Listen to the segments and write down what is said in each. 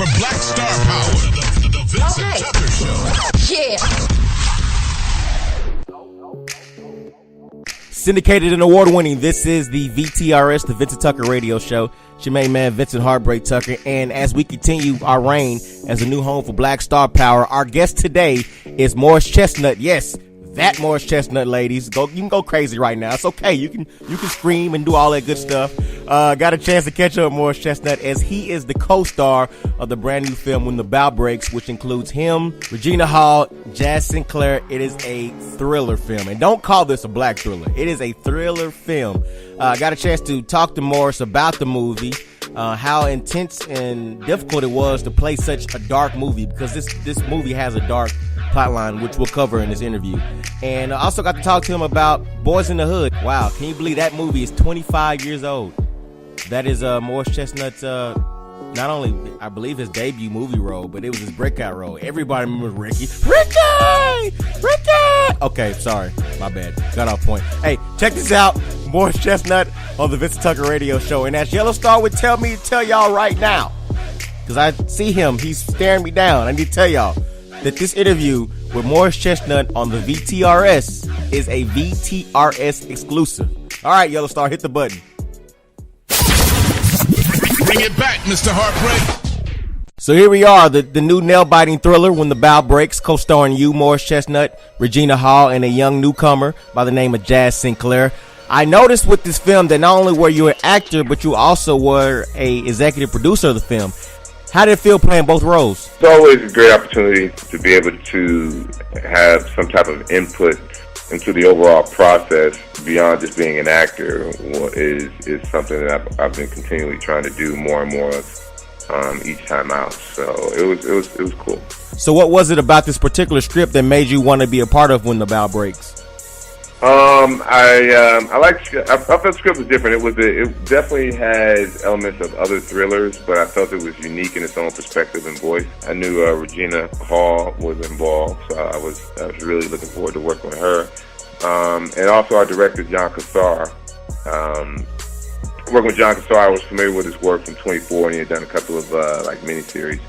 for Black Star Power. The Vincent Tucker Show. Yeah. Syndicated and award-winning, this is the VTRS, the Vincent Tucker Radio Show. It's your main man, Vincent Heartbreak Tucker. And as we continue our reign as a new home for Black Star Power, our guest today is Morris Chestnut. Yes, that Morris Chestnut, ladies. You can go crazy right now. It's okay. You can scream and do all that good stuff. Got a chance to catch up with Morris Chestnut as he is the co-star of the brand new film When the Bough Breaks, which includes him, Regina Hall, Jaz Sinclair. It is a thriller film. And don't call this a black thriller. It is a thriller film. Got a chance to talk to Morris about the movie, how intense and difficult it was to play such a dark movie, because this movie has a dark plotline, which we'll cover in this interview. And I also got to talk to him about Boyz-n-da-hood. Wow, can you believe that movie is 25 years old? That is Morris Chestnut's, not only, I believe, his debut movie role, but it was his breakout role. Everybody remembers Ricky. Okay, sorry. My bad. Got off point. Hey, check this out. Morris Chestnut on the Vincent Tucker Radio Show. And as Yellow Star would tell me to tell y'all right now, because I see him, he's staring me down. I need to tell y'all that this interview with Morris Chestnut on the VTRS is a VTRS exclusive. All right, Yellow Star, hit the button. Bring it back, Mr. Heartbreak. So here we are, the new nail-biting thriller, When the Bough Breaks, co-starring you, Morris Chestnut, Regina Hall, and a young newcomer by the name of Jaz Sinclair. I noticed with this film that not only were you an actor, but you also were a executive producer of the film. How did it feel playing both roles? It's always a great opportunity to be able to have some type of input into the overall process beyond just being an actor. Is something that I've been continually trying to do more and more of each time out. So it was cool. So what was it about this particular script that made you want to be a part of When the Bough Breaks? I felt the script was different. It definitely has elements of other thrillers, but I felt it was unique in its own perspective and voice. I knew Regina Hall was involved, so I was really looking forward to working with her. And also our director, John Cassar. Working with John Cassar, I was familiar with his work from 24, and he had done a couple of miniseries.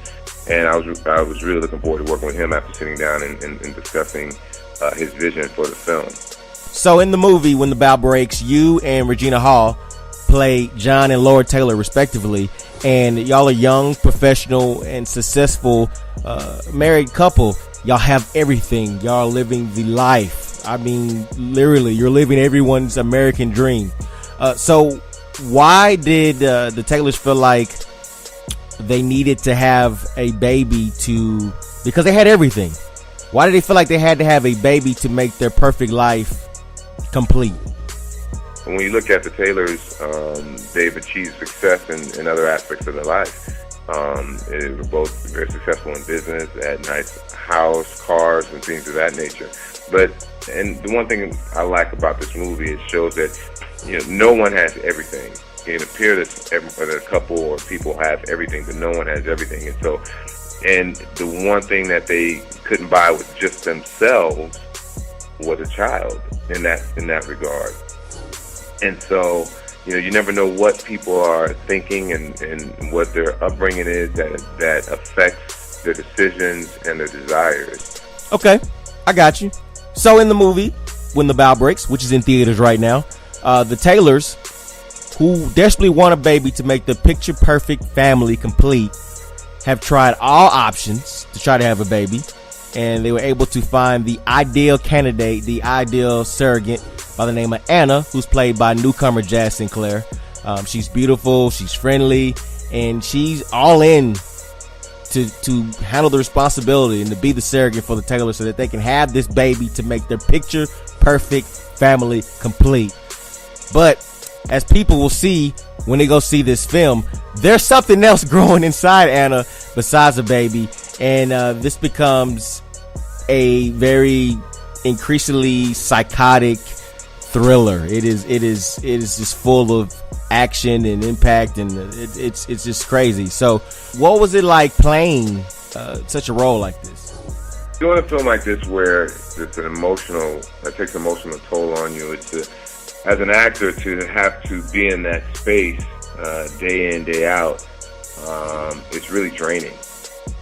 And I was really looking forward to working with him after sitting down and discussing his vision for the film. So in the movie, When the Bough Breaks, you and Regina Hall play John and Laura Taylor, respectively. And y'all are young, professional, and successful married couple. Y'all have everything. Y'all are living the life. I mean, literally, you're living everyone's American dream. So why did the Taylors feel like they needed to have a baby because they had everything? Why did they feel like they had to have a baby to make their perfect life complete? When you look at the Taylors, they've achieved success in other aspects of their life. They were both very successful in business, had nice house, cars, and things of that nature. And the one thing I like about this movie, it shows that no one has everything. It appears that a couple or people have everything, but no one has everything. And the one thing that they couldn't buy with just themselves was a child in that regard. And so, you never know what people are thinking and what their upbringing is that affects their decisions and their desires. Okay, I got you. So in the movie, When the Bough Breaks, which is in theaters right now, the Taylors, who desperately want a baby to make the picture-perfect family complete, have tried all options to try to have a baby, and they were able to find the ideal candidate, the ideal surrogate by the name of Anna, who's played by newcomer Jaz Sinclair. She's beautiful, she's friendly, and she's all in to handle the responsibility and to be the surrogate for the Taylors so that they can have this baby to make their picture perfect family complete. But as people will see when they go see this film, there's something else growing inside Anna besides a baby, and this becomes a very increasingly psychotic thriller. It is just full of action and impact, and it's just crazy. So what was it like playing such a role like this? Doing a film like this where it's that takes emotional toll on you, as an actor to have to be in that space day in, day out, it's really draining.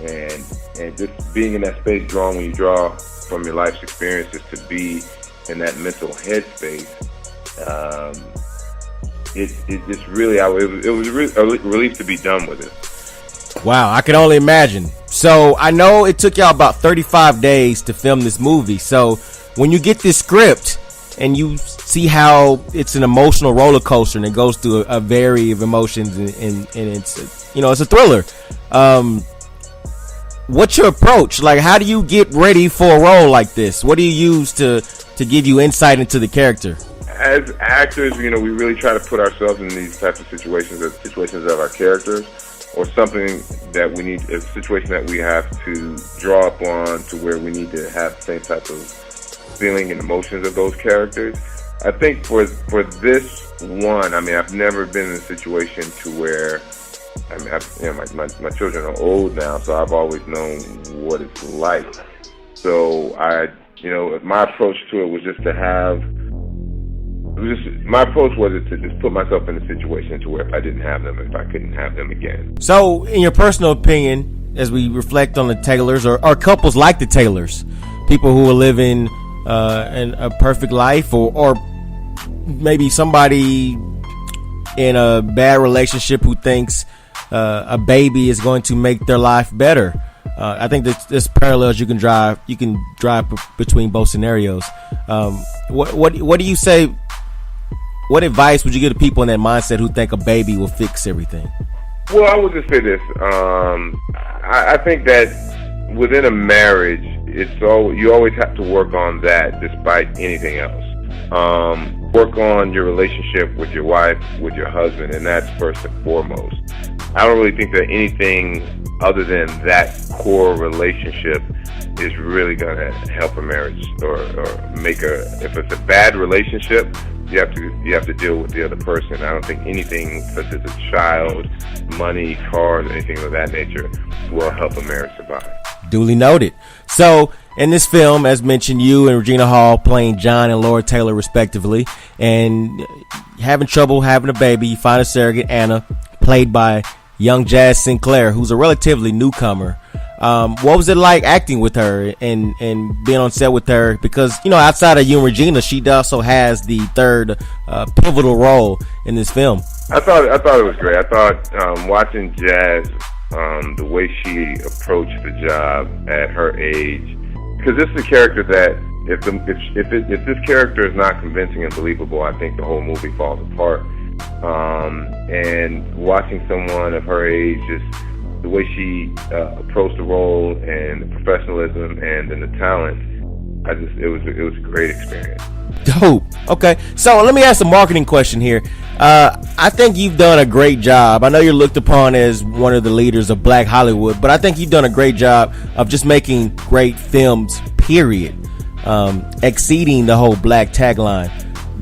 And just being in that space, when you draw from your life's experiences, to be in that mental headspace, it just really, it was a relief to be done with it. Wow, I can only imagine. So I know it took y'all about 35 days to film this movie. So when you get this script and you see how it's an emotional roller coaster and it goes through a variety of emotions and it's, you know, it's a thriller. What's your approach? Like, how do you get ready for a role like this? What do you use to give you insight into the character? As actors, you know, we really try to put ourselves in these types of situations of our characters, or something that we need, a situation that we have to draw up on, to where we need to have the same type of feeling and emotions of those characters. I think for this one, I mean, I've never been in a situation to where, I mean, my children are old now, so I've always known what it's like. So my approach to it was just to have. My approach was to just put myself in a situation to where if I didn't have them, if I couldn't have them again. So, in your personal opinion, as we reflect on the Taylors, or couples like the Taylors, people who are living in a perfect life, or maybe somebody in a bad relationship who thinks a baby is going to make their life better. I think that there's parallels you can drive between both scenarios. What do you say? What advice would you give to people in that mindset who think a baby will fix everything? Well, I would just say this. I think that within a marriage, you always have to work on that despite anything else. Work on your relationship with your wife, with your husband, and that's first and foremost. I don't really think that anything other than that core relationship is really going to help a marriage or if it's a bad relationship, you have to deal with the other person. I don't think anything such as a child, money, cars, anything of that nature will help a marriage survive. Duly noted. So, in this film, as mentioned, you and Regina Hall playing John and Laura Taylor respectively, and having trouble having a baby, you find a surrogate, Anna, played by young Jaz Sinclair, who's a relatively newcomer. What was it like acting with her and being on set with her? Because, you know, outside of you and Regina, she also has the third pivotal role in this film. I thought it was great. I thought watching Jaz, the way she approached the job at her age, because this is a character that if this character is not convincing and believable, I think the whole movie falls apart. And watching someone of her age, just the way she approached the role and the professionalism and then the talent, it was a great experience. Dope. Okay, so let me ask a marketing question here. I think you've done a great job. I know you're looked upon as one of the leaders of Black Hollywood, but I think you've done a great job of just making great films, period, exceeding the whole Black tagline.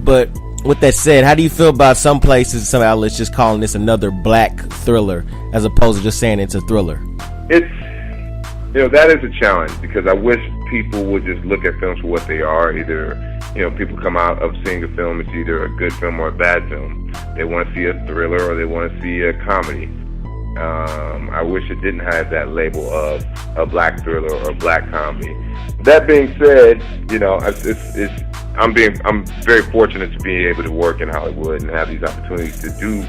But with that said, how do you feel about some places, some outlets just calling this another Black thriller as opposed to just saying it's a thriller? That is a challenge, because I wish people would just look at films for what they are. Either, people come out of seeing a film, it's either a good film or a bad film. They want to see a thriller or they want to see a comedy. I wish it didn't have that label of a Black thriller or a Black comedy. That being said, I'm very fortunate to be able to work in Hollywood and have these opportunities to do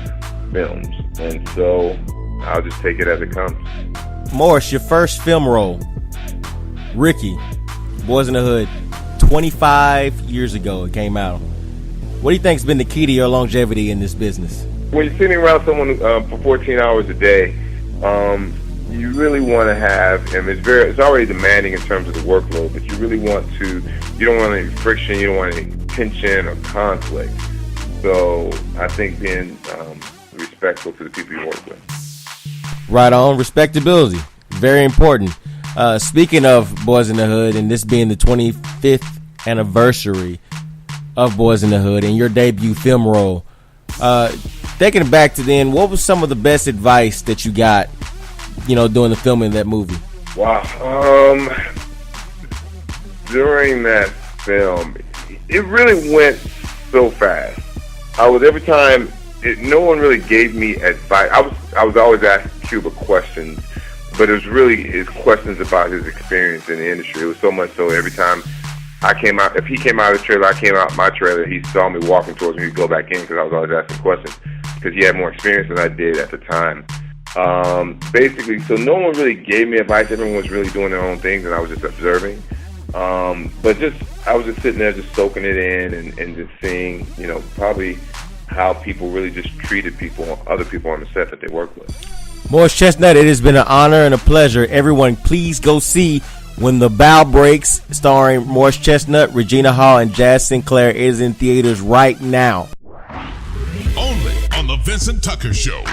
films, and so I'll just take it as it comes. Morris, your first film role, Ricky, Boyz-n-da-Hood, 25 years ago it came out. What do you think's been the key to your longevity in this business? When you're sitting around someone for 14 hours a day, you really want to have, and it's already demanding in terms of the workload, but you don't want any friction, you don't want any tension or conflict. So I think being respectful to the people you work with. Right on. Respectability. Very important. Speaking of Boyz-n-da-Hood, and this being the 25th anniversary of Boyz-n-da-Hood and your debut film role, thinking back to then, what was some of the best advice that you got, doing the filming of that movie? Wow. During that film, it really went so fast. Every time no one really gave me advice. I was always asking Cuba questions, but it was really his questions about his experience in the industry. It was so much so every time I came out, if he came out of the trailer, I came out my trailer, he saw me walking towards me, he'd go back in because I was always asking questions because he had more experience than I did at the time. Basically, so no one really gave me advice. Everyone was really doing their own things, and I was just observing. But I was just sitting there just soaking it in and just seeing, you know, probably how people really just treated other people on the set that they worked with. Morris Chestnut, it has been an honor and a pleasure. Everyone, please go see When the Bough Breaks, starring Morris Chestnut, Regina Hall, and Jaz Sinclair. It is in theaters right now. Only on The Vincent Tucker Show.